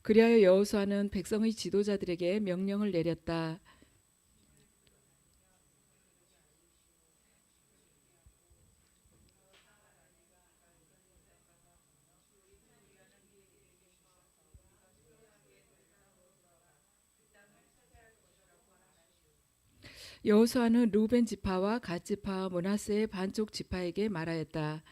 그리하여 여호수아는 백성의 지도자들에게 명령을 내렸다. 여호수아는 루벤 지파와 갓 지파, 므낫세의 반쪽 지파에게 말하였다.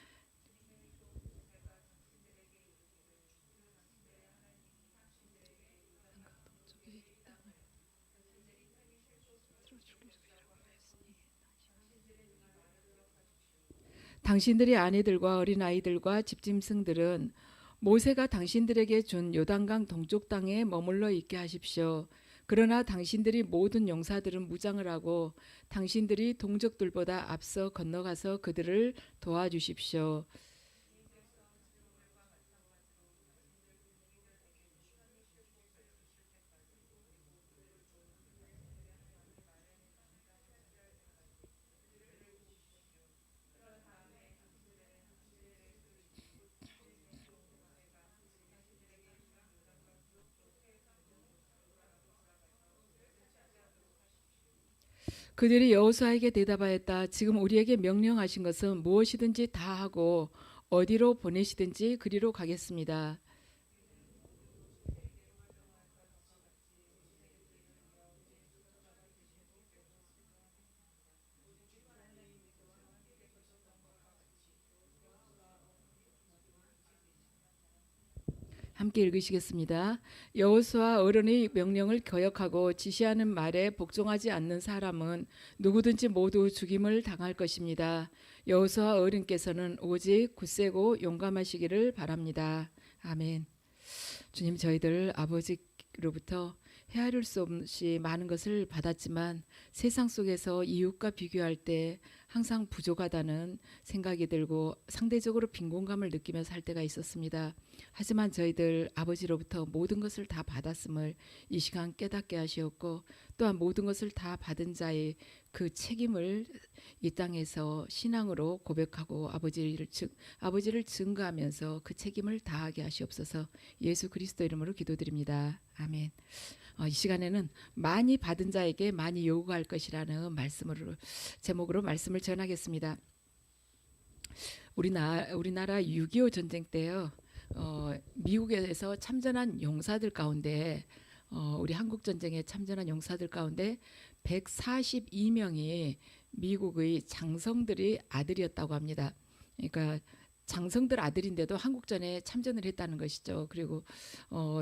당신들의 아내들과 어린아이들과 집짐승들은 모세가 당신들에게 준 요단강 동쪽 땅에 머물러 있게 하십시오. 그러나 당신들이 모든 용사들은 무장을 하고 당신들이 동족들보다 앞서 건너가서 그들을 도와주십시오. 그들이 여호수아에게 대답하였다. 지금 우리에게 명령하신 것은 무엇이든지 다 하고 어디로 보내시든지 그리로 가겠습니다. 함께 읽으시겠습니다. 여호수아 어른의 명령을 거역하고 지시하는 말에 복종하지 않는 사람은 누구든지 모두 죽임을 당할 것입니다. 여호수아 어른께서는 오직 굳세고 용감하시기를 바랍니다. 아멘. 주님, 저희들 아버지로부터 헤아릴 수 없이 많은 것을 받았지만 세상 속에서 이웃과 비교할 때 항상 부족하다는 생각이 들고 상대적으로 빈곤감을 느끼며 살 때가 있었습니다. 하지만 저희들 아버지로부터 모든 것을 다 받았음을 이 시간 깨닫게 하시었고, 또한 모든 것을 다 받은 자의 그 책임을 이 땅에서 신앙으로 고백하고 아버지를 증거하면서 그 책임을 다하게 하시옵소서. 예수 그리스도 이름으로 기도드립니다. 아멘. 이 시간에는 많이 받은 자에게 많이 요구할 것이라는 제목으로 말씀을 전하겠습니다. 우리나라 6.25 전쟁 때요. 미국에서 참전한 용사들 가운데 우리 한국 전쟁에 참전한 용사들 가운데 142명이 미국의 장성들의 아들이었다고 합니다. 그러니까 장성들 아들인데도 한국전에 참전을 했다는 것이죠. 그리고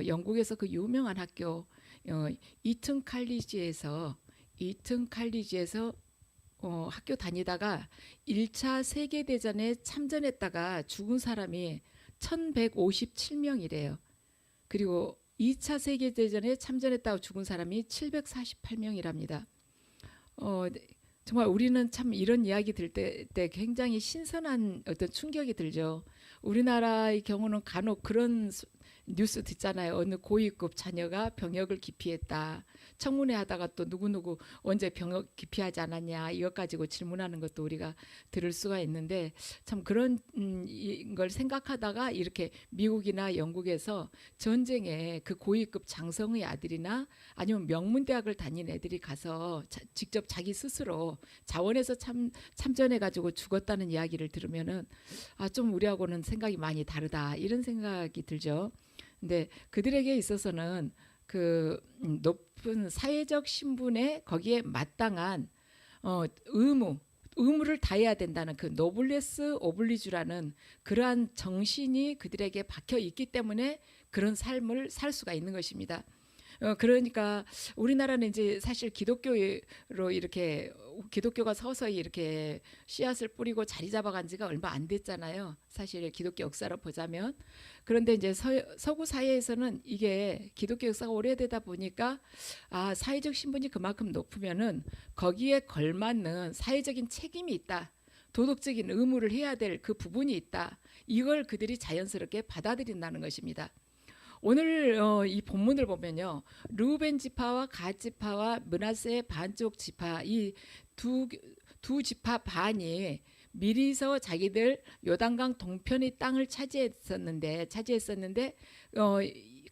영국에서 그 유명한 학교 이튼 칼리지에서 학교 다니다가 1차 세계대전에 참전했다가 죽은 사람이 1157명이래요. 그리고 2차 세계대전에 참전했다고 죽은 사람이 748명이랍니다. 정말 우리는 참 이런 이야기 들 때 굉장히 신선한 어떤 충격이 들죠. 우리나라의 경우는 간혹 그런 뉴스 듣잖아요. 어느 고위급 자녀가 병역을 기피했다. 청문회 하다가 또 누구누구 언제 병역 기피하지 않았냐 이것 가지고 질문하는 것도 우리가 들을 수가 있는데, 참 그런 걸 생각하다가 이렇게 미국이나 영국에서 전쟁에 그 고위급 장성의 아들이나 아니면 명문대학을 다닌 애들이 가서 직접 자기 스스로 자원해서 참전해 가지고 죽었다는 이야기를 들으면은 좀 우리하고는 생각이 많이 다르다 이런 생각이 들죠. 근데 그들에게 있어서는 그 높은 사회적 신분에 거기에 마땅한 의무를 다해야 된다는 그 노블레스 오블리주라는 그러한 정신이 그들에게 박혀 있기 때문에 그런 삶을 살 수가 있는 것입니다. 그러니까 우리나라는 이제 사실 기독교가 서서히 이렇게 씨앗을 뿌리고 자리 잡아간 지가 얼마 안 됐잖아요. 사실 기독교 역사로 보자면. 그런데 이제 서구 사회에서는 이게 기독교 역사가 오래되다 보니까 사회적 신분이 그만큼 높으면은 거기에 걸맞는 사회적인 책임이 있다. 도덕적인 의무를 해야 될 그 부분이 있다. 이걸 그들이 자연스럽게 받아들인다는 것입니다. 오늘 이 본문을 보면요, 루벤 지파와 갓 지파와 므낫세의 반쪽 지파 이 두 지파 반이 미리서 자기들 요단강 동편의 땅을 차지했었는데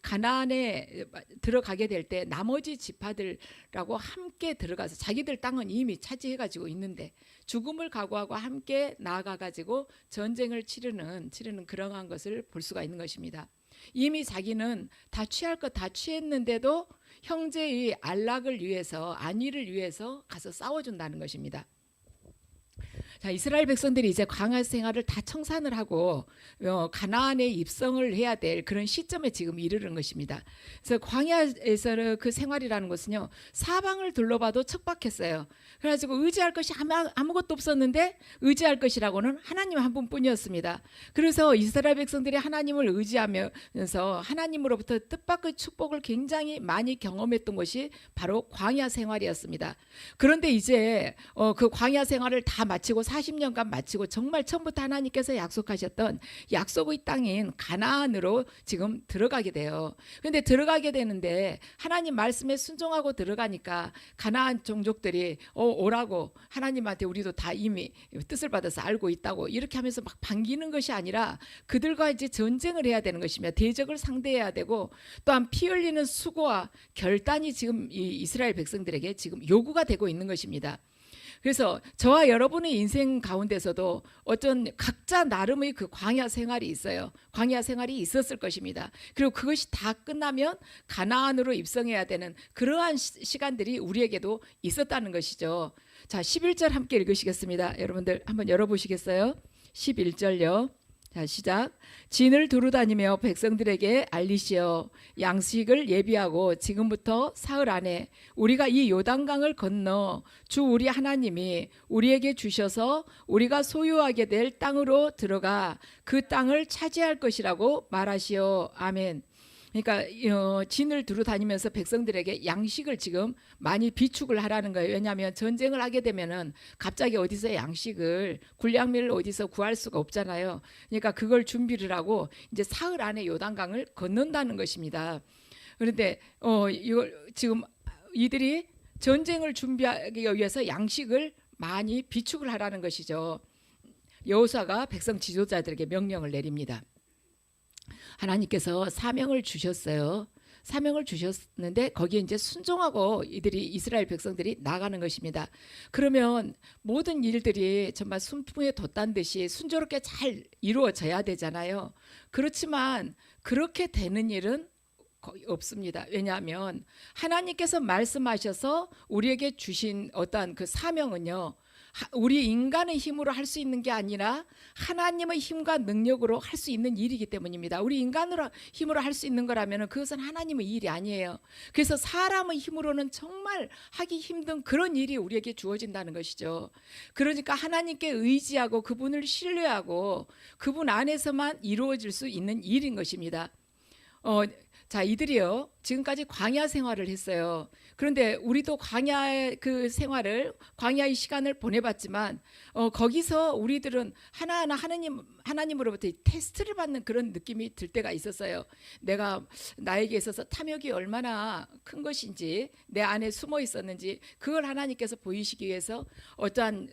가나안에 들어가게 될 때 나머지 지파들하고 함께 들어가서 자기들 땅은 이미 차지해 가지고 있는데 죽음을 각오하고 함께 나아가 가지고 전쟁을 치르는 그러한 것을 볼 수가 있는 것입니다. 이미 자기는 다 취할 것 다 취했는데도 형제의 안락을 위해서, 안위를 위해서 가서 싸워준다는 것입니다. 자, 이스라엘 백성들이 이제 광야 생활을 다 청산을 하고 가나안에 입성을 해야 될 그런 시점에 지금 이르는 것입니다. 그래서 광야에서는 그 생활이라는 것은요, 사방을 둘러봐도 척박했어요. 그래가지고 의지할 것이 아무것도 없었는데 의지할 것이라고는 하나님 한 분뿐이었습니다. 그래서 이스라엘 백성들이 하나님을 의지하면서 하나님으로부터 뜻밖의 축복을 굉장히 많이 경험했던 것이 바로 광야 생활이었습니다. 그런데 이제 그 광야 생활을 다 마치고 40년간 마치고 정말 처음부터 하나님께서 약속하셨던 약속의 땅인 가나안으로 지금 들어가게 돼요. 그런데 들어가게 되는데 하나님 말씀에 순종하고 들어가니까 가나안 종족들이 오라고 하나님한테 우리도 다 이미 뜻을 받아서 알고 있다고 이렇게 하면서 막 반기는 것이 아니라 그들과 이제 전쟁을 해야 되는 것이며 대적을 상대해야 되고 또한 피 흘리는 수고와 결단이 지금 이 이스라엘 백성들에게 지금 요구가 되고 있는 것입니다. 그래서 저와 여러분의 인생 가운데서도 어떤 각자 나름의 그 광야 생활이 있어요. 광야 생활이 있었을 것입니다. 그리고 그것이 다 끝나면 가나안으로 입성해야 되는 그러한 시간들이 우리에게도 있었다는 것이죠. 자, 11절 함께 읽으시겠습니다. 여러분들 한번 열어보시겠어요? 11절요. 자, 시작. 진을 두루 다니며 백성들에게 알리시어 양식을 예비하고 지금부터 사흘 안에 우리가 이 요단강을 건너 주 우리 하나님이 우리에게 주셔서 우리가 소유하게 될 땅으로 들어가 그 땅을 차지할 것이라고 말하시오. 아멘. 그러니까 진을 두루 다니면서 백성들에게 양식을 지금 많이 비축을 하라는 거예요. 왜냐하면 전쟁을 하게 되면은 갑자기 어디서 양식을 군량미를 어디서 구할 수가 없잖아요. 그러니까 그걸 준비를 하고 이제 사흘 안에 요단강을 건넌다는 것입니다. 그런데 이걸 지금 이들이 전쟁을 준비하기 위해서 양식을 많이 비축을 하라는 것이죠. 여호수아가 백성 지도자들에게 명령을 내립니다. 하나님께서 사명을 주셨어요. 사명을 주셨는데 거기에 이제 순종하고 이들이 이스라엘 백성들이 나가는 것입니다. 그러면 모든 일들이 정말 순풍에 돛단 듯이 순조롭게 잘 이루어져야 되잖아요. 그렇지만 그렇게 되는 일은 거의 없습니다. 왜냐하면 하나님께서 말씀하셔서 우리에게 주신 어떠한 그 사명은요, 우리 인간의 힘으로 할 수 있는 게 아니라 하나님의 힘과 능력으로 할 수 있는 일이기 때문입니다. 우리 인간으로 힘으로 할 수 있는 거라면 그것은 하나님의 일이 아니에요. 그래서 사람의 힘으로는 정말 하기 힘든 그런 일이 우리에게 주어진다는 것이죠. 그러니까 하나님께 의지하고 그분을 신뢰하고 그분 안에서만 이루어질 수 있는 일인 것입니다. 자, 이들이요 지금까지 광야 생활을 했어요. 그런데 우리도 광야의 그 생활을, 광야의 시간을 보내봤지만 거기서 우리들은 하나하나 하나님으로부터 테스트를 받는 그런 느낌이 들 때가 있었어요. 내가 나에게 있어서 탐욕이 얼마나 큰 것인지, 내 안에 숨어 있었는지, 그걸 하나님께서 보이시기 위해서 어떠한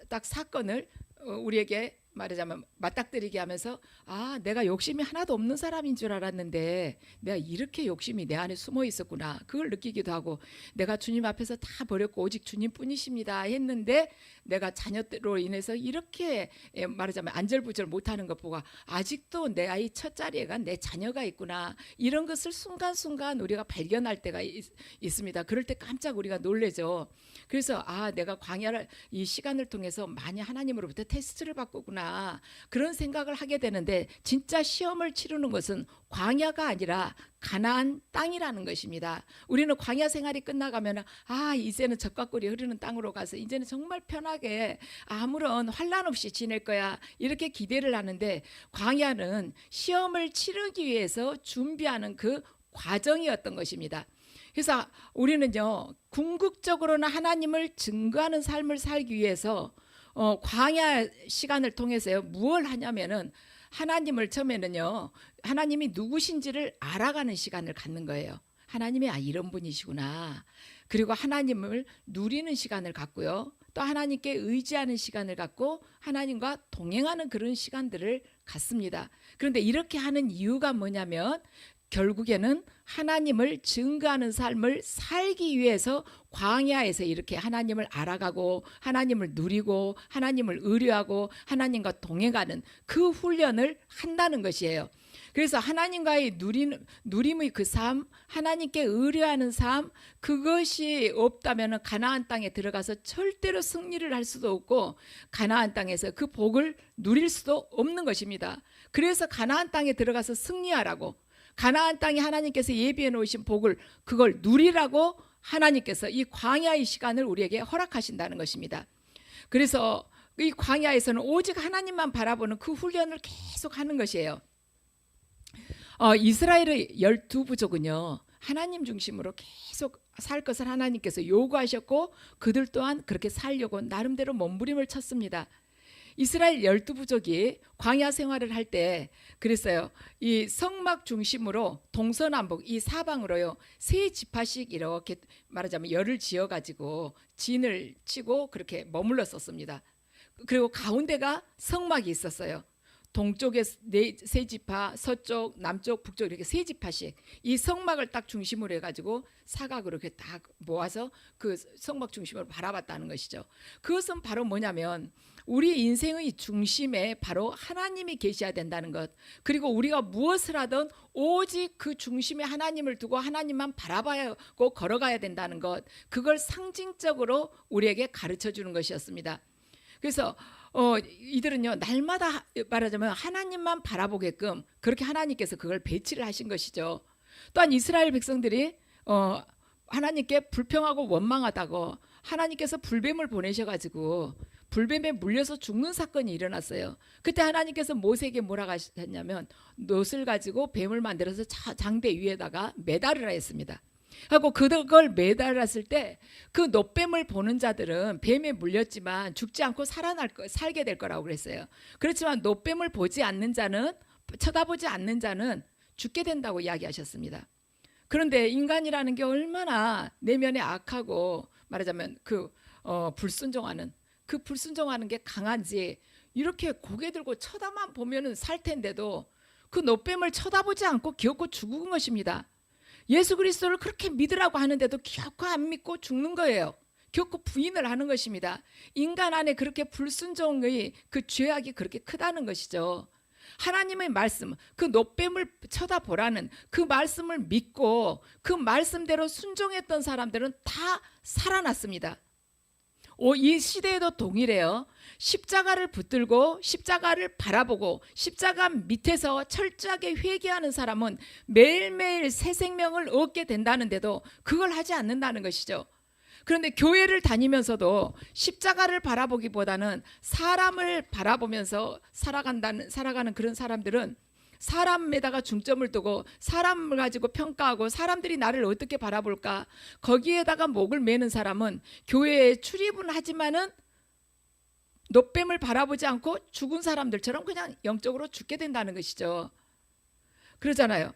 딱 사건을 우리에게 말하자면 맞닥뜨리게 하면서, 아, 내가 욕심이 하나도 없는 사람인 줄 알았는데 내가 이렇게 욕심이 내 안에 숨어 있었구나, 그걸 느끼기도 하고, 내가 주님 앞에서 다 버렸고 오직 주님뿐이십니다 했는데 내가 자녀로 인해서 이렇게 말하자면 안절부절 못하는 것 보고 아직도 내 아이 첫자리에가 내 자녀가 있구나, 이런 것을 순간순간 우리가 발견할 때가 있습니다. 그럴 때 깜짝 우리가 놀래죠. 그래서 내가 광야를 이 시간을 통해서 많이 하나님으로부터 테스트를 받고구나, 그런 생각을 하게 되는데, 진짜 시험을 치르는 것은 광야가 아니라 가나안 땅이라는 것입니다. 우리는 광야 생활이 끝나가면 이제는 젖과 꿀이 흐르는 땅으로 가서 이제는 정말 편하게 아무런 환난 없이 지낼 거야, 이렇게 기대를 하는데, 광야는 시험을 치르기 위해서 준비하는 그 과정이었던 것입니다. 그래서 우리는요 궁극적으로는 하나님을 증거하는 삶을 살기 위해서 광야 시간을 통해서요 무엇을 하냐면은, 하나님을 처음에는요 하나님이 누구신지를 알아가는 시간을 갖는 거예요. 하나님이 이런 분이시구나. 그리고 하나님을 누리는 시간을 갖고요, 또 하나님께 의지하는 시간을 갖고 하나님과 동행하는 그런 시간들을 갖습니다. 그런데 이렇게 하는 이유가 뭐냐면, 결국에는 하나님을 증거하는 삶을 살기 위해서 광야에서 이렇게 하나님을 알아가고 하나님을 누리고 하나님을 의뢰하고 하나님과 동행하는 그 훈련을 한다는 것이에요. 그래서 하나님과의 누림의 그 삶, 하나님께 의뢰하는 삶, 그것이 없다면 가나안 땅에 들어가서 절대로 승리를 할 수도 없고 가나안 땅에서 그 복을 누릴 수도 없는 것입니다. 그래서 가나안 땅에 들어가서 승리하라고, 가나안 땅에 하나님께서 예비해 놓으신 복을 그걸 누리라고 하나님께서 이 광야의 시간을 우리에게 허락하신다는 것입니다. 그래서 이 광야에서는 오직 하나님만 바라보는 그 훈련을 계속 하는 것이에요. 이스라엘의 12부족은요 하나님 중심으로 계속 살 것을 하나님께서 요구하셨고 그들 또한 그렇게 살려고 나름대로 몸부림을 쳤습니다. 이스라엘 12부족이 광야 생활을 할 때 그랬어요. 이 성막 중심으로 동서남북 이 사방으로요 세 지파씩 이렇게 말하자면 열을 지어 가지고 진을 치고 그렇게 머물렀었습니다. 그리고 가운데가 성막이 있었어요. 동쪽에 세 지파, 서쪽, 남쪽, 북쪽 이렇게 세 지파씩 이 성막을 딱 중심으로 해가지고 사각으로 이렇게 딱 모아서 그 성막 중심으로 바라봤다는 것이죠. 그것은 바로 뭐냐면 우리 인생의 중심에 바로 하나님이 계셔야 된다는 것, 그리고 우리가 무엇을 하든 오직 그 중심에 하나님을 두고 하나님만 바라봐야고 걸어가야 된다는 것, 그걸 상징적으로 우리에게 가르쳐 주는 것이었습니다. 그래서 이들은요 날마다 말하자면 하나님만 바라보게끔 그렇게 하나님께서 그걸 배치를 하신 것이죠. 또한 이스라엘 백성들이 하나님께 불평하고 원망하다고 하나님께서 불뱀을 보내셔가지고 불뱀에 물려서 죽는 사건이 일어났어요. 그때 하나님께서 모세에게 뭐라고 하셨냐면 놋을 가지고 뱀을 만들어서 장대 위에다가 매달으라 했습니다. 하고 그걸 매달았을 때 그 놋뱀을 보는 자들은 뱀에 물렸지만 죽지 않고 살게 될 거라고 그랬어요. 그렇지만 놋뱀을 보지 않는 자는, 쳐다보지 않는 자는 죽게 된다고 이야기하셨습니다. 그런데 인간이라는 게 얼마나 내면에 악하고 말하자면 불순종하는 게 강한지, 이렇게 고개 들고 쳐다만 보면은 살 텐데도 그 놋뱀을 쳐다보지 않고 기어코 죽은 것입니다. 예수 그리스도를 그렇게 믿으라고 하는데도 결코 안 믿고 죽는 거예요. 결코 부인을 하는 것입니다. 인간 안에 그렇게 불순종의 그 죄악이 그렇게 크다는 것이죠. 하나님의 말씀, 그 놋뱀을 쳐다보라는 그 말씀을 믿고 그 말씀대로 순종했던 사람들은 다 살아났습니다. 이 시대에도 동일해요. 십자가를 붙들고 십자가를 바라보고 십자가 밑에서 철저하게 회개하는 사람은 매일매일 새 생명을 얻게 된다는데도 그걸 하지 않는다는 것이죠. 그런데 교회를 다니면서도 십자가를 바라보기보다는 사람을 바라보면서 살아가는 그런 사람들은 사람에다가 중점을 두고 사람을 가지고 평가하고 사람들이 나를 어떻게 바라볼까, 거기에다가 목을 매는 사람은 교회에 출입은 하지만은 놋뱀을 바라보지 않고 죽은 사람들처럼 그냥 영적으로 죽게 된다는 것이죠. 그러잖아요.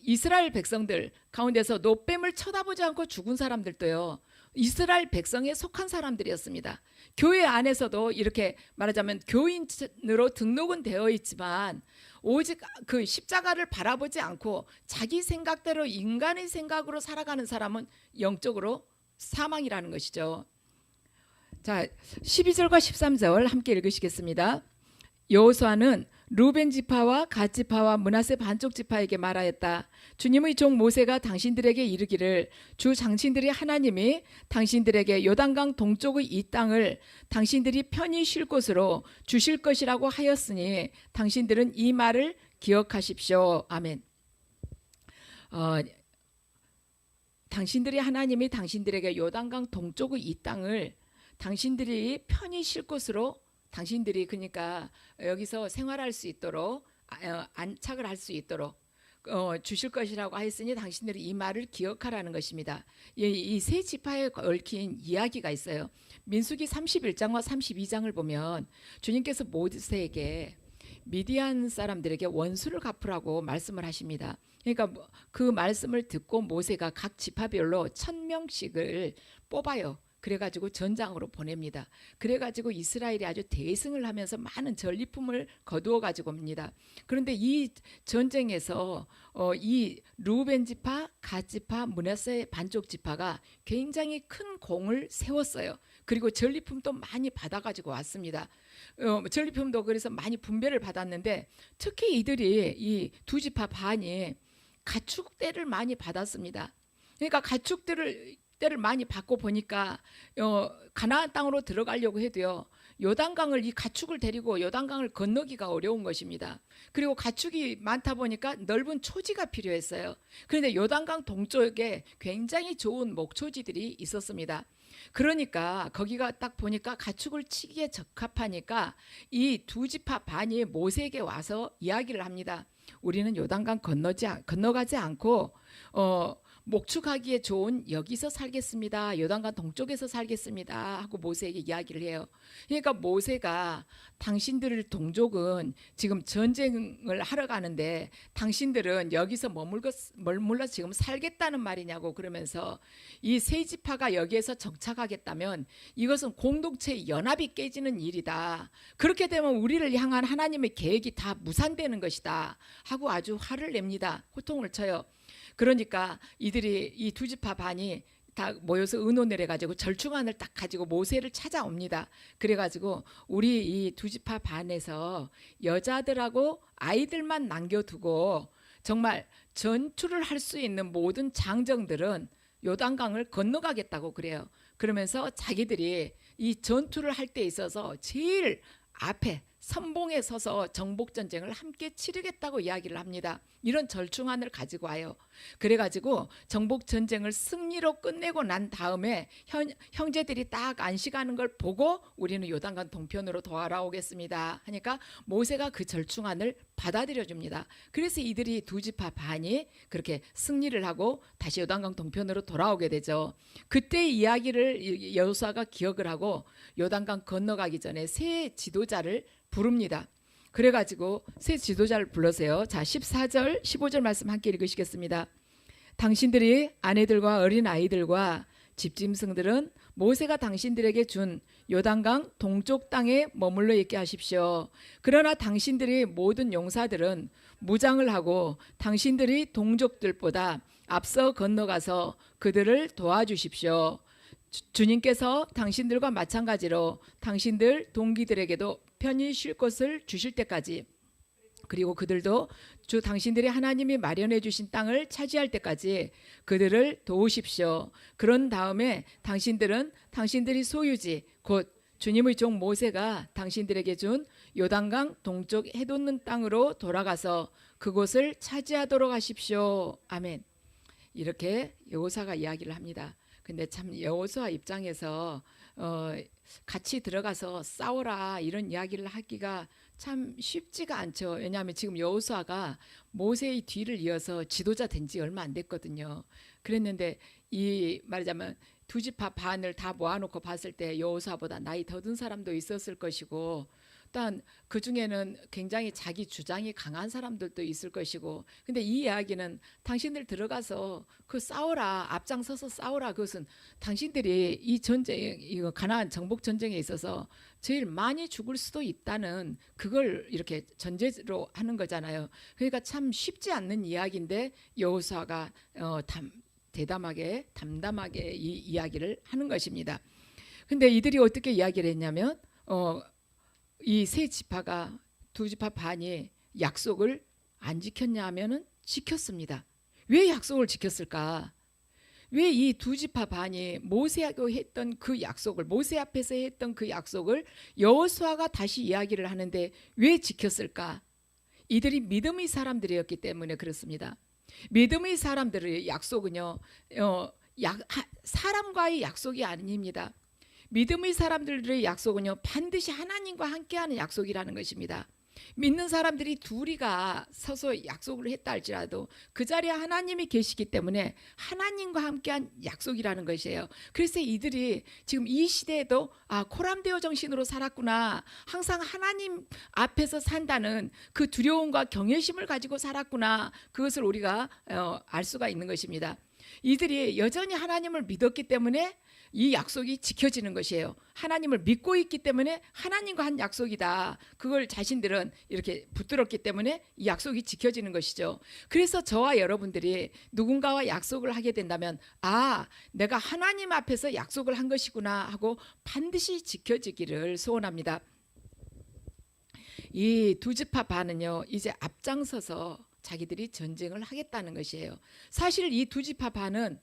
이스라엘 백성들 가운데서 놋뱀을 쳐다보지 않고 죽은 사람들도요 이스라엘 백성에 속한 사람들이었습니다. 교회 안에서도 이렇게 말하자면 교인으로 등록은 되어 있지만 오직 그 십자가를 바라보지 않고 자기 생각대로 인간의 생각으로 살아가는 사람은 영적으로 사망이라는 것이죠. 자, 12절과 13절 함께 읽으시겠습니다. 여호수아는 루벤 지파와 갓 지파와 므낫세 반쪽 지파에게 말하였다. 주님의 종 모세가 당신들에게 이르기를 주 당신들의 하나님이 당신들에게 요단강 동쪽의 이 땅을 당신들이 편히 쉴 곳으로 주실 것이라고 하였으니 당신들은 이 말을 기억하십시오. 아멘. 당신들이 하나님이 당신들에게 요단강 동쪽의 이 땅을 당신들이 편히 쉴 곳으로, 당신들이 그러니까 여기서 생활할 수 있도록 안착을 할 수 있도록 주실 것이라고 하였으니 당신들이 이 말을 기억하라는 것입니다. 이 세 지파에 얽힌 이야기가 있어요. 민수기 31장과 32장을 보면 주님께서 모세에게 미디안 사람들에게 원수를 갚으라고 말씀을 하십니다. 그러니까 그 말씀을 듣고 모세가 각 지파별로 1000명씩을 뽑아요. 그래가지고 전장으로 보냅니다. 그래가지고 이스라엘이 아주 대승을 하면서 많은 전리품을 거두어 가지고 옵니다. 그런데 이 전쟁에서 이 루벤 지파, 갓 지파, 므낫세 반쪽 지파가 굉장히 큰 공을 세웠어요. 그리고 전리품도 많이 받아가지고 왔습니다. 전리품도 그래서 많이 분배를 받았는데 특히 이들이 이 두 지파 반이 가축대를 많이 받았습니다. 그러니까 가축대를 많이 받고 보니까 가나안 땅으로 들어가려고 해도요. 요단강을 이 가축을 데리고 요단강을 건너기가 어려운 것입니다. 그리고 가축이 많다 보니까 넓은 초지가 필요했어요. 그런데 요단강 동쪽에 굉장히 좋은 목초지들이 있었습니다. 그러니까 거기가 딱 보니까 가축을 치기에 적합하니까 이 두 지파 반이 모세에게 와서 이야기를 합니다. 우리는 요단강 건너가지 않고 목축하기에 좋은 여기서 살겠습니다. 요단강 동쪽에서 살겠습니다. 하고 모세에게 이야기를 해요. 그러니까 모세가 당신들 동족은 지금 전쟁을 하러 가는데 당신들은 여기서 머물러 지금 살겠다는 말이냐고 그러면서 이 세 지파가 여기에서 정착하겠다면 이것은 공동체의 연합이 깨지는 일이다. 그렇게 되면 우리를 향한 하나님의 계획이 다 무산되는 것이다. 하고 아주 화를 냅니다. 호통을 쳐요. 그러니까 이들이 이 두 지파 반이 다 모여서 의논을 해가지고 절충안을 딱 가지고 모세를 찾아옵니다. 그래가지고 우리 이 두 지파 반에서 여자들하고 아이들만 남겨두고 정말 전투를 할 수 있는 모든 장정들은 요단강을 건너가겠다고 그래요. 그러면서 자기들이 이 전투를 할 때 있어서 제일 앞에 선봉에 서서 정복전쟁을 함께 치르겠다고 이야기를 합니다. 이런 절충안을 가지고 와요. 그래가지고 정복전쟁을 승리로 끝내고 난 다음에 형제들이 딱 안식하는 걸 보고 우리는 요단강 동편으로 돌아오겠습니다 하니까 모세가 그 절충안을 받아들여 줍니다. 그래서 이들이 두 지파 반이 그렇게 승리를 하고 다시 요단강 동편으로 돌아오게 되죠. 그때 이야기를 여호수아가 기억을 하고 요단강 건너가기 전에 새 지도자를 부릅니다. 그래가지고 새 지도자를 불러세요. 자, 14절 15절 말씀 함께 읽으시겠습니다. 당신들이 아내들과 어린 아이들과 집짐승들은 모세가 당신들에게 준 요단강 동쪽 땅에 머물러 있게 하십시오. 그러나 당신들이 모든 용사들은 무장을 하고 당신들이 동족들보다 앞서 건너가서 그들을 도와주십시오. 주님께서 당신들과 마찬가지로 당신들 동기들에게도 편히 쉴 곳을 주실 때까지, 그리고 그들도 주 당신들이 하나님이 마련해 주신 땅을 차지할 때까지 그들을 도우십시오. 그런 다음에 당신들은 당신들이 소유지 곧 주님의 종 모세가 당신들에게 준 요단강 동쪽 해돋는 땅으로 돌아가서 그곳을 차지하도록 하십시오. 아멘. 이렇게 여호수아가 이야기를 합니다. 근데 참 여호수아 입장에서 같이 들어가서 싸워라 이런 이야기를 하기가 참 쉽지가 않죠. 왜냐하면 지금 여호수아가 모세의 뒤를 이어서 지도자 된 지 얼마 안 됐거든요. 그랬는데 이 말하자면 두 지파 반을 다 모아놓고 봤을 때 여호수아보다 나이 더 든 사람도 있었을 것이고, 또한 그 중에는 굉장히 자기 주장이 강한 사람들도 있을 것이고, 근데 이 이야기는 당신들 들어가서 그 싸워라, 앞장서서 싸워라, 그것은 당신들이 이 전쟁, 이거 가나안 정복 전쟁에 있어서 제일 많이 죽을 수도 있다는 그걸 이렇게 전제로 하는 거잖아요. 그러니까 참 쉽지 않는 이야기인데 여호수아가 담담하게 이 이야기를 하는 것입니다. 근데 이들이 어떻게 이야기를 했냐면 이 세 지파가 두 지파 반이 약속을 안 지켰냐 하면은 지켰습니다. 왜 약속을 지켰을까? 왜 이 두 지파 반이 모세하고 했던 그 약속을, 모세 앞에서 했던 그 약속을 여호수아가 다시 이야기를 하는데 왜 지켰을까? 이들이 믿음의 사람들이었기 때문에 그렇습니다. 믿음의 사람들의 약속은요, 사람과의 약속이 아닙니다. 믿음의 사람들의 약속은요, 반드시 하나님과 함께하는 약속이라는 것입니다. 믿는 사람들이 둘이가 서서 약속을 했다 할지라도 그 자리에 하나님이 계시기 때문에 하나님과 함께한 약속이라는 것이에요. 그래서 이들이 지금 이 시대에도 코람데오 정신으로 살았구나, 항상 하나님 앞에서 산다는 그 두려움과 경외심을 가지고 살았구나, 그것을 우리가 알 수가 있는 것입니다. 이들이 여전히 하나님을 믿었기 때문에 이 약속이 지켜지는 것이에요. 하나님을 믿고 있기 때문에 하나님과 한 약속이다. 그걸 자신들은 이렇게 붙들었기 때문에 이 약속이 지켜지는 것이죠. 그래서 저와 여러분들이 누군가와 약속을 하게 된다면 내가 하나님 앞에서 약속을 한 것이구나 하고 반드시 지켜지기를 소원합니다. 이 두 지파 반은요, 이제 앞장서서 자기들이 전쟁을 하겠다는 것이에요. 사실 이 두 지파 반은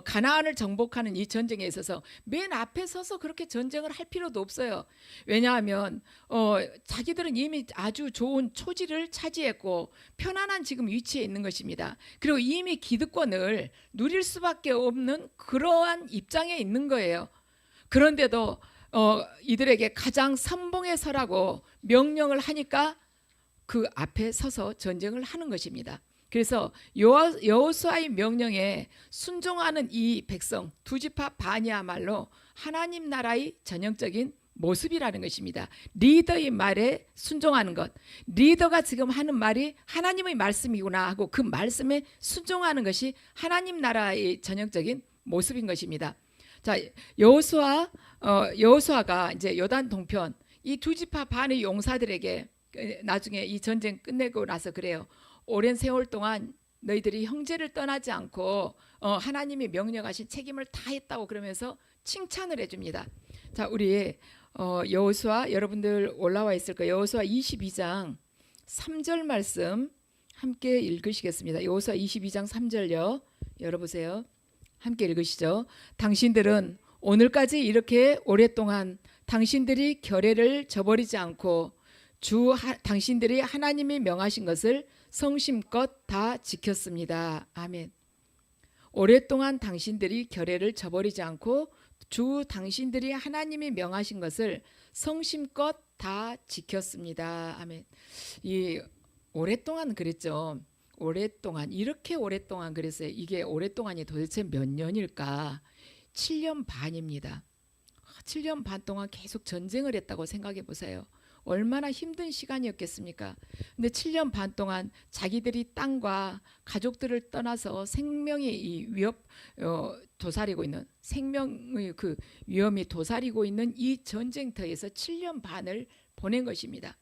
가나안을 정복하는 이 전쟁에 있어서 맨 앞에 서서 그렇게 전쟁을 할 필요도 없어요. 왜냐하면 자기들은 이미 아주 좋은 초지를 차지했고 편안한 지금 위치에 있는 것입니다. 그리고 이미 기득권을 누릴 수밖에 없는 그러한 입장에 있는 거예요. 그런데도 이들에게 가장 선봉에 서라고 명령을 하니까 그 앞에 서서 전쟁을 하는 것입니다. 그래서 여호수아의 명령에 순종하는 이 백성 두 지파 반이야말로 하나님 나라의 전형적인 모습이라는 것입니다. 리더의 말에 순종하는 것, 리더가 지금 하는 말이 하나님의 말씀이구나 하고 그 말씀에 순종하는 것이 하나님 나라의 전형적인 모습인 것입니다. 자, 여호수아가 이제 요단 동편 이 두 지파 반의 용사들에게 나중에 이 전쟁 끝내고 나서 그래요. 오랜 세월 동안 너희들이 형제를 떠나지 않고 하나님이 명령하신 책임을 다했다고 그러면서 칭찬을 해줍니다. 자, 우리 여호수아 여러분들 올라와 있을 거예요. 여호수아 22장 3절 말씀 함께 읽으시겠습니다. 여호수아 22장 3절요. 열어보세요. 함께 읽으시죠. 당신들은 오늘까지 이렇게 오랫동안 당신들이 결례를 저버리지 않고 당신들이 하나님이 명하신 것을 성심껏 다 지켰습니다. 아멘. 오랫동안 당신들이 결례를 저버리지 않고 당신들이 하나님이 명하신 것을 성심껏 다 지켰습니다. 아멘. 이 오랫동안 그랬죠. 오랫동안 이렇게 오랫동안 그랬어요. 이게 오랫동안이 도대체 몇 년일까? 7년 반입니다. 7년 반 동안 계속 전쟁을 했다고 생각해 보세요. 얼마나 힘든 시간이었겠습니까? 근데 7년 반 동안 자기들이 땅과 가족들을 떠나서 생명의 도사리고 있는 생명의 그 위험이 도사리고 있는 이 전쟁터에서 7년 반을 보낸 것입니다.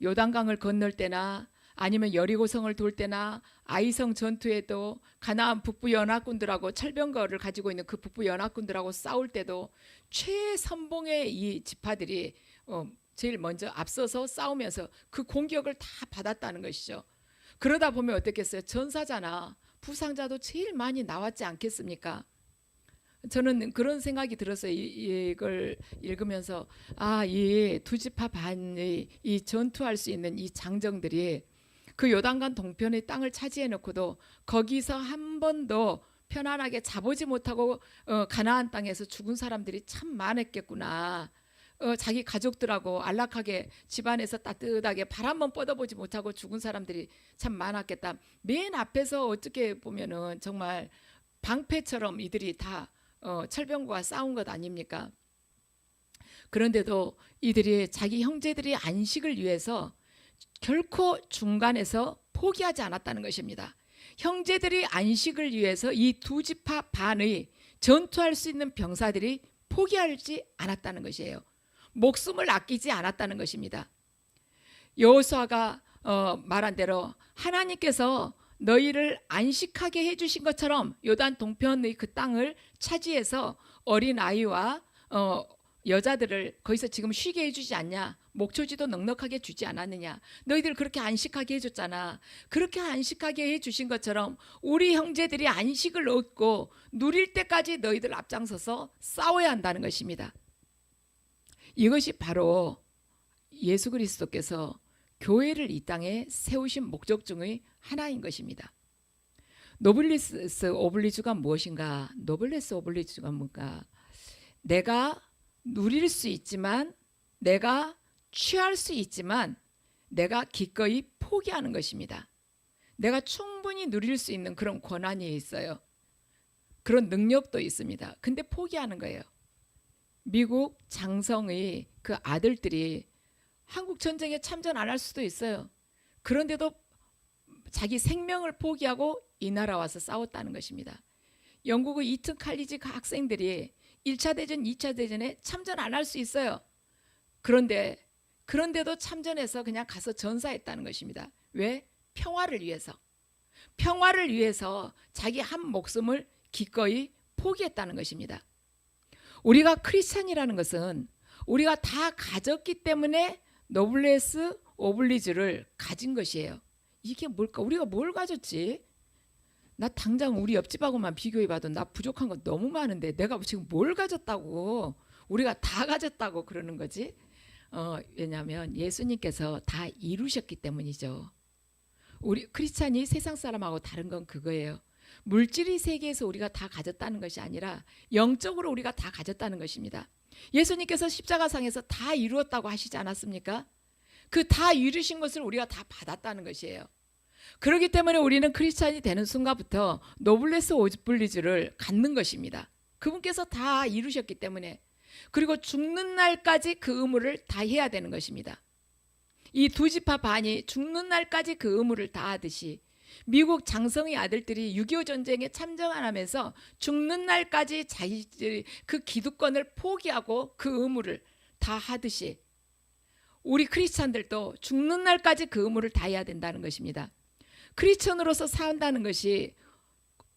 요단강을 건널 때나 아니면 여리고성을 돌 때나 아이성 전투에도 가나안 북부 연합군들하고 철병거를 가지고 있는 그 북부 연합군들하고 싸울 때도 최선봉의 이 지파들이 제일 먼저 앞서서 싸우면서 그 공격을 다 받았다는 것이죠. 그러다 보면 어떻겠어요? 전사자나 부상자도 제일 많이 나왔지 않겠습니까? 저는 그런 생각이 들었어요. 이걸 읽으면서 이 두 지파 반의 이 전투할 수 있는 이 장정들이 그 요단강 동편의 땅을 차지해 놓고도 거기서 한 번도 편안하게 자보지 못하고 가나안 땅에서 죽은 사람들이 참 많았겠구나. 자기 가족들하고 안락하게 집안에서 따뜻하게 발 한번 뻗어보지 못하고 죽은 사람들이 참 많았겠다. 맨 앞에서 어떻게 보면은 정말 방패처럼 이들이 다 철병과 싸운 것 아닙니까? 그런데도 이들이 자기 형제들이 안식을 위해서 결코 중간에서 포기하지 않았다는 것입니다. 형제들이 안식을 위해서 이 두 지파 반의 전투할 수 있는 병사들이 포기하지 않았다는 것이에요. 목숨을 아끼지 않았다는 것입니다. 여호수아가 말한 대로 하나님께서 너희를 안식하게 해주신 것처럼 요단 동편의 그 땅을 차지해서 어린 아이와 여자들을 거기서 지금 쉬게 해주지 않냐? 목초지도 넉넉하게 주지 않았느냐? 너희들 그렇게 안식하게 해줬잖아. 그렇게 안식하게 해주신 것처럼 우리 형제들이 안식을 얻고 누릴 때까지 너희들 앞장서서 싸워야 한다는 것입니다. 이것이 바로 예수 그리스도께서 교회를 이 땅에 세우신 목적 중의 하나인 것입니다. 노블리스 오블리주가 무엇인가? 노블레스 오블리주가 뭔가? 내가 누릴 수 있지만, 내가 취할 수 있지만 내가 기꺼이 포기하는 것입니다. 내가 충분히 누릴 수 있는 그런 권한이 있어요. 그런 능력도 있습니다. 근데 포기하는 거예요. 미국 장성의 그 아들들이 한국 전쟁에 참전 안 할 수도 있어요. 그런데도 자기 생명을 포기하고 이 나라 와서 싸웠다는 것입니다. 영국의 이튼 칼리지 학생들이 1차 대전, 2차 대전에 참전 안 할 수 있어요. 그런데도 참전해서 그냥 가서 전사했다는 것입니다. 왜? 평화를 위해서. 평화를 위해서 자기 한 목숨을 기꺼이 포기했다는 것입니다. 우리가 크리스찬이라는 것은 우리가 다 가졌기 때문에 노블레스 오블리주를 가진 것이에요. 이게 뭘까? 우리가 뭘 가졌지? 나 당장 우리 옆집하고만 비교해봐도 나 부족한 거 너무 많은데 내가 지금 뭘 가졌다고? 우리가 다 가졌다고 그러는 거지? 왜냐하면 예수님께서 다 이루셨기 때문이죠. 우리 크리스찬이 세상 사람하고 다른 건 그거예요. 물질의 세계에서 우리가 다 가졌다는 것이 아니라 영적으로 우리가 다 가졌다는 것입니다. 예수님께서 십자가상에서 다 이루었다고 하시지 않았습니까? 그 다 이루신 것을 우리가 다 받았다는 것이에요. 그렇기 때문에 우리는 크리스찬이 되는 순간부터 노블레스 오블리주를 갖는 것입니다. 그분께서 다 이루셨기 때문에. 그리고 죽는 날까지 그 의무를 다 해야 되는 것입니다. 이 두 지파 반이 죽는 날까지 그 의무를 다 하듯이 미국 장성의 아들들이 6.25 전쟁에 참전 안 하면서 죽는 날까지 자기들이 그 기득권을 포기하고 그 의무를 다 하듯이 우리 크리스찬들도 죽는 날까지 그 의무를 다 해야 된다는 것입니다. 크리스천으로서 산다는 것이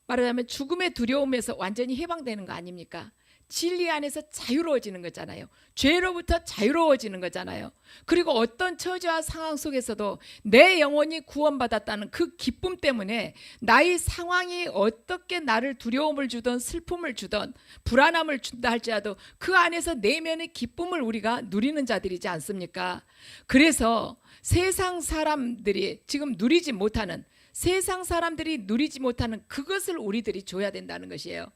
말하자면 죽음의 두려움에서 완전히 해방되는 거 아닙니까? 진리 안에서 자유로워지는 거잖아요. 죄로부터 자유로워지는 거잖아요. 그리고 어떤 처지와 상황 속에서도 내 영혼이 구원받았다는 그 기쁨 때문에 나의 상황이 어떻게 나를 두려움을 주든 슬픔을 주든 불안함을 준다 할지라도 그 안에서 내면의 기쁨을 우리가 누리는 자들이지 않습니까? 그래서 세상 사람들이 지금 누리지 못하는 세상 사람들이 누리지 못하는 그것을 우리들이 줘야 된다는 것이에요.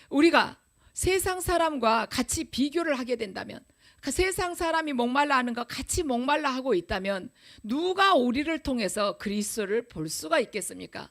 우리가 세상 사람과 같이 비교를 하게 된다면 세상 사람이 목말라 하는 거 같이 목말라 하고 있다면 누가 우리를 통해서 그리스도를 볼 수가 있겠습니까?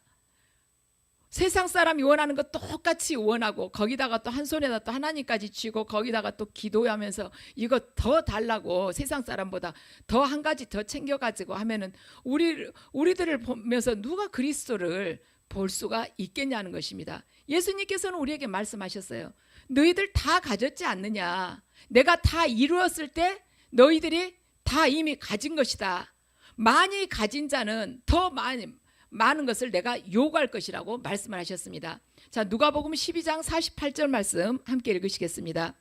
세상 사람이 원하는 거 똑같이 원하고 거기다가 또 한 손에다 또 하나님까지 쥐고 거기다가 또 기도하면서 이거 더 달라고 세상 사람보다 더 한 가지 더 챙겨가지고 하면은 우리들을 보면서 누가 그리스도를 볼 수가 있겠냐는 것입니다. 예수님께서는 우리에게 말씀하셨어요. 너희들 다 가졌지 않느냐? 내가 다 이루었을 때 너희들이 다 이미 가진 것이다. 많이 가진 자는 더 많은 것을 내가 요구할 것이라고 말씀을 하셨습니다. 자, 누가복음 12장 48절 말씀 함께 읽으시겠습니다.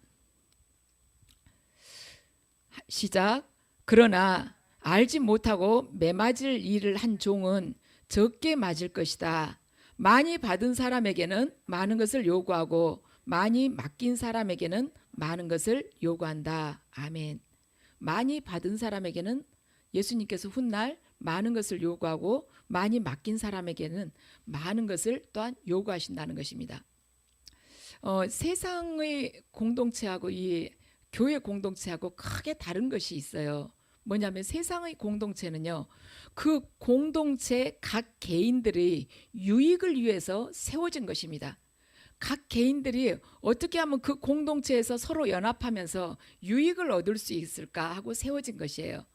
시작. 그러나 알지 못하고 매맞을 일을 한 종은 적게 맞을 것이다. 많이 받은 사람에게는 많은 것을 요구하고 많이 맡긴 사람에게는 많은 것을 요구한다. 아멘. 많이 받은 사람에게는 예수님께서 훗날 많은 것을 요구하고 많이 맡긴 사람에게는 많은 것을 또한 요구하신다는 것입니다. 세상의 공동체하고 이 교회 공동체하고 크게 다른 것이 있어요. 뭐냐면 세상의 공동체는요, 그 공동체 각 개인들의 유익을 위해서 세워진 것입니다. 각 개인들이 어떻게 하면 그 공동체에서 서로 연합하면서 유익을 얻을 수 있을까 하고 세워진 것이에요.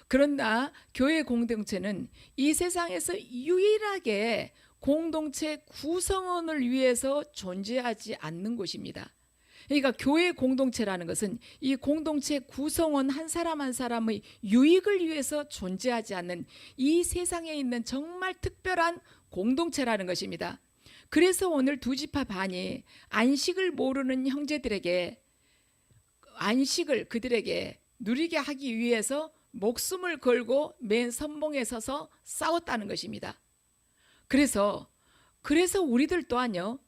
그러나 교회 공동체는 이 세상에서 유일하게 공동체 구성원을 위해서 존재하지 않는 곳입니다. 그러니까 교회 공동체라는 것은 이 공동체 구성원 한 사람 한 사람의 유익을 위해서 존재하지 않는 이 세상에 있는 정말 특별한 공동체라는 것입니다. 그래서 오늘 두 지파 반이 안식을 모르는 형제들에게 안식을 그들에게 누리게 하기 위해서 목숨을 걸고 맨 선봉에 서서 싸웠다는 것입니다. 그래서 우리들 또한요,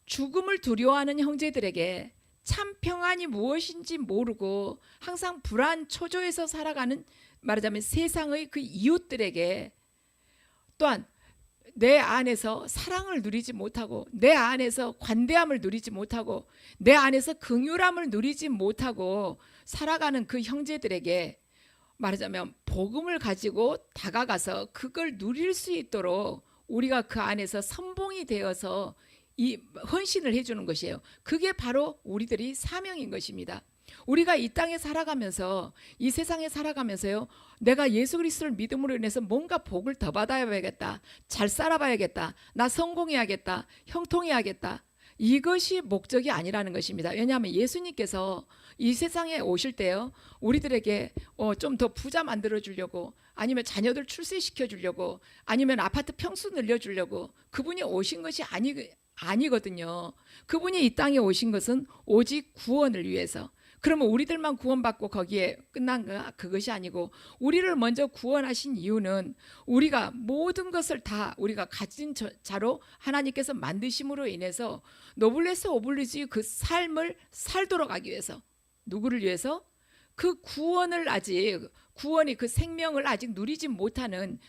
죽음을 두려워하는 형제들에게 참 평안이 무엇인지 모르고 항상 불안 초조해서 살아가는 말하자면 세상의 그 이웃들에게 또한 내 안에서 사랑을 누리지 못하고 내 안에서 관대함을 누리지 못하고 내 안에서 긍휼함을 누리지 못하고 살아가는 그 형제들에게 말하자면 복음을 가지고 다가가서 그걸 누릴 수 있도록 우리가 그 안에서 선봉이 되어서 이 헌신을 해주는 것이에요. 그게 바로 우리들이 사명인 것입니다. 우리가 이 땅에 살아가면서 이 세상에 살아가면서요. 내가 예수 그리스도를 믿음으로 인해서 뭔가 복을 더 받아야겠다. 잘 살아봐야겠다. 나 성공해야겠다. 형통해야겠다. 이것이 목적이 아니라는 것입니다. 왜냐하면 예수님께서 이 세상에 오실 때요. 우리들에게 좀 더 부자 만들어 주려고 아니면 자녀들 출세시켜 주려고 아니면 아파트 평수 늘려 주려고 그분이 오신 것이 아니거든요. 그분이 이 땅에 오신 것은 오직 구원을 위해서. 그러면 우리들만 구원받고 거기에 끝난 그것이 아니고 우리를 먼저 구원하신 이유는 우리가 모든 것을 다 우리가 가진 자로 하나님께서 만드심으로 인해서 노블레스 오블리주의 그 삶을 살도록 하기 위해서. 누구를 위해서? 그 구원이 그 생명을 아직 누리지 못하는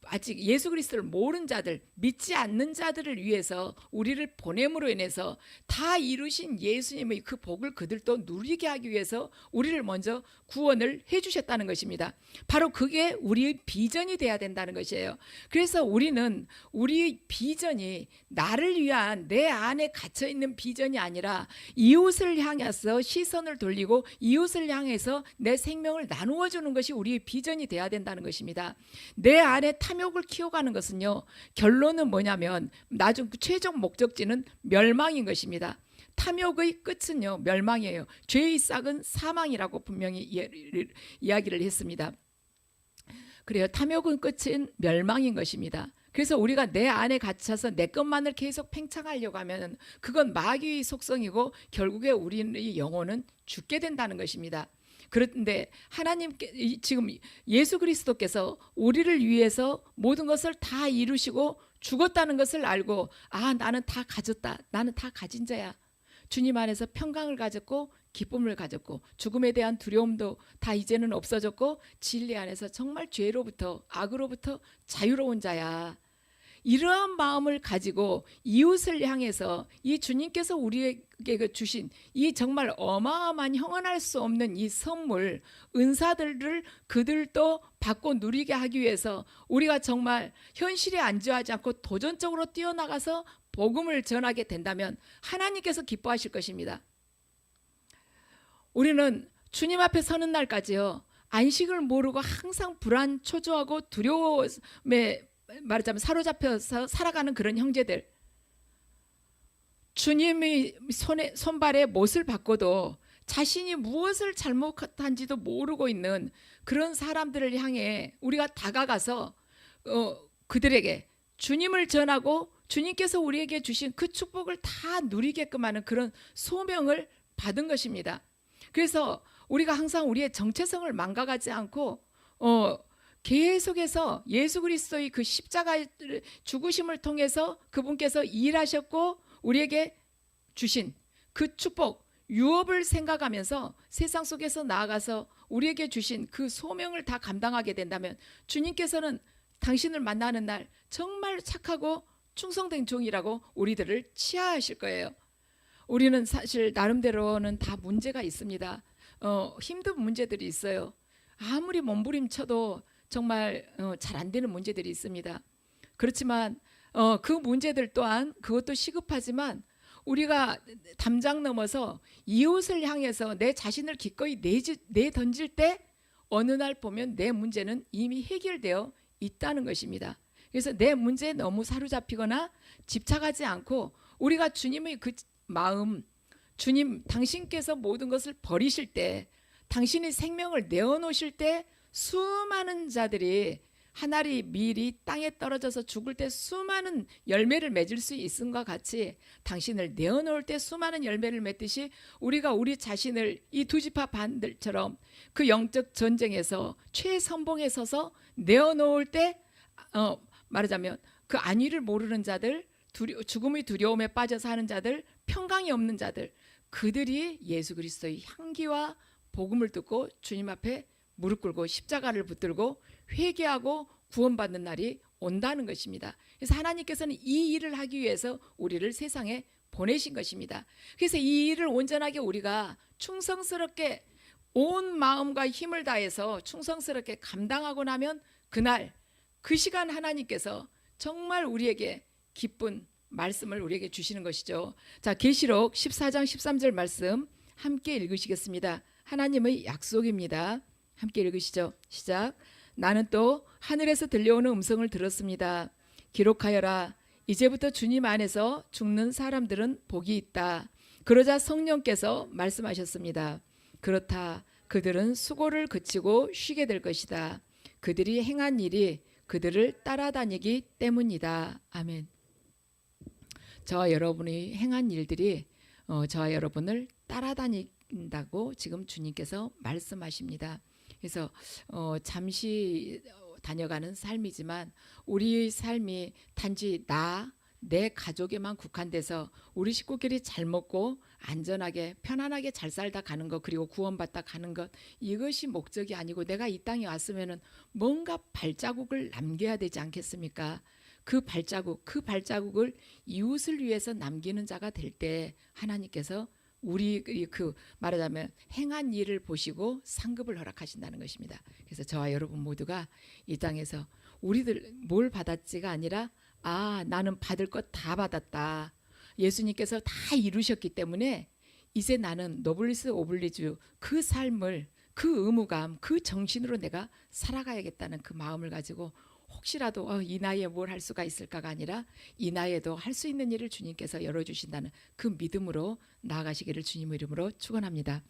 아직 예수 그리스도를 모르는 자들, 믿지 않는 자들을 위해서 우리를 보냄으로 인해서 다 이루신 예수님의 그 복을 그들도 누리게 하기 위해서 우리를 먼저 구원을 해주셨다는 것입니다. 바로 그게 우리의 비전이 돼야 된다는 것이에요. 그래서 우리는 우리의 비전이 나를 위한 내 안에 갇혀있는 비전이 아니라 이웃을 향해서 시선을 돌리고 이웃을 향해서 내 생명을 나누어 주는 것이 우리의 비전이 돼야 된다는 것입니다. 내 안에 탐욕을 키워가는 것은요, 결론은 뭐냐면 나중 최종 목적지는 멸망인 것입니다. 탐욕의 끝은요, 멸망이에요. 죄의 싹은 사망이라고 분명히 이야기를 했습니다. 그래요. 탐욕은 끝은 멸망인 것입니다. 그래서 우리가 내 안에 갇혀서 내 것만을 계속 팽창하려고 하면 그건 마귀의 속성이고 결국에 우리의 영혼은 죽게 된다는 것입니다. 그런데 하나님께 지금 예수 그리스도께서 우리를 위해서 모든 것을 다 이루시고 죽었다는 것을 알고 나는 다 가졌다. 나는 다 가진 자야. 주님 안에서 평강을 가졌고 기쁨을 가졌고 죽음에 대한 두려움도 다 이제는 없어졌고 진리 안에서 정말 죄로부터 악으로부터 자유로운 자야. 이러한 마음을 가지고 이웃을 향해서 이 주님께서 우리에게 주신 이 정말 어마어마한 형언할 수 없는 이 선물, 은사들을 그들도 받고 누리게 하기 위해서 우리가 정말 현실에 안주하지 않고 도전적으로 뛰어나가서 복음을 전하게 된다면 하나님께서 기뻐하실 것입니다. 우리는 주님 앞에 서는 날까지요, 안식을 모르고 항상 불안, 초조하고 두려움에 말하자면 사로잡혀서 살아가는 그런 형제들, 주님의 손발에 못을 받고도 자신이 무엇을 잘못한지도 모르고 있는 그런 사람들을 향해 우리가 다가가서 그들에게 주님을 전하고 주님께서 우리에게 주신 그 축복을 다 누리게끔 하는 그런 소명을 받은 것입니다. 그래서 우리가 항상 우리의 정체성을 망가가지 않고 계속해서 예수 그리스도의 그 십자가 죽으심을 통해서 그분께서 일하셨고 우리에게 주신 그 축복, 유업을 생각하면서 세상 속에서 나아가서 우리에게 주신 그 소명을 다 감당하게 된다면 주님께서는 당신을 만나는 날 정말 착하고 충성된 종이라고 우리들을 치하하실 거예요. 우리는 사실 나름대로는 다 문제가 있습니다. 힘든 문제들이 있어요. 아무리 몸부림쳐도 정말 잘 안 되는 문제들이 있습니다. 그렇지만 그 문제들 또한 그것도 시급하지만 우리가 담장 넘어서 이웃을 향해서 내 자신을 기꺼이 내던질 때 어느 날 보면 내 문제는 이미 해결되어 있다는 것입니다. 그래서 내 문제에 너무 사로잡히거나 집착하지 않고 우리가 주님의 그 마음, 주님 당신께서 모든 것을 버리실 때, 당신의 생명을 내어놓으실 때 수많은 자들이 하늘이 미리 땅에 떨어져서 죽을 때 수많은 열매를 맺을 수 있음과 같이 당신을 내어놓을 때 수많은 열매를 맺듯이 우리가 우리 자신을 이 두 지파 반들처럼 그 영적 전쟁에서 최선봉에 서서 내어놓을 때 말하자면 그 안위를 모르는 자들, 죽음의 두려움에 빠져 사는 자들, 평강이 없는 자들, 그들이 예수 그리스도의 향기와 복음을 듣고 주님 앞에 무릎 꿇고 십자가를 붙들고 회개하고 구원받는 날이 온다는 것입니다. 그래서 하나님께서는 이 일을 하기 위해서 우리를 세상에 보내신 것입니다. 그래서 이 일을 온전하게 우리가 충성스럽게 온 마음과 힘을 다해서 충성스럽게 감당하고 나면 그날 그 시간 하나님께서 정말 우리에게 기쁜 말씀을 우리에게 주시는 것이죠. 자, 계시록 14장 13절 말씀 함께 읽으시겠습니다. 하나님의 약속입니다. 함께 읽으시죠. 시작. 나는 또 하늘에서 들려오는 음성을 들었습니다. 기록하여라. 이제부터 주님 안에서 죽는 사람들은 복이 있다. 그러자 성령께서 말씀하셨습니다. 그렇다. 그들은 수고를 그치고 쉬게 될 것이다. 그들이 행한 일이 그들을 따라다니기 때문이다. 아멘. 저와 여러분이 행한 일들이 저와 여러분을 따라다닌다고 지금 주님께서 말씀하십니다. 그래서 잠시 다녀가는 삶이지만 우리 삶이 단지 내 가족에만 국한돼서 우리 식구끼리 잘 먹고 안전하게 편안하게 잘 살다 가는 것, 그리고 구원받다 가는 것, 이것이 목적이 아니고 내가 이 땅에 왔으면은 뭔가 발자국을 남겨야 되지 않겠습니까? 그 발자국을 이웃을 위해서 남기는 자가 될 때 하나님께서 우리 그 말하자면 행한 일을 보시고 상급을 허락하신다는 것입니다. 그래서 저와 여러분 모두가 이 땅에서 우리들 뭘 받았지가 아니라 나는 받을 것 다 받았다. 예수님께서 다 이루셨기 때문에 이제 나는 노블리스 오블리주 그 삶을, 그 의무감, 그 정신으로 내가 살아가야겠다는 그 마음을 가지고 혹시라도 이 나이에 뭘 할 수가 있을까가 아니라 이 나이에도 할 수 있는 일을 주님께서 열어주신다는 그 믿음으로 나아가시기를 주님 이름으로 축원합니다.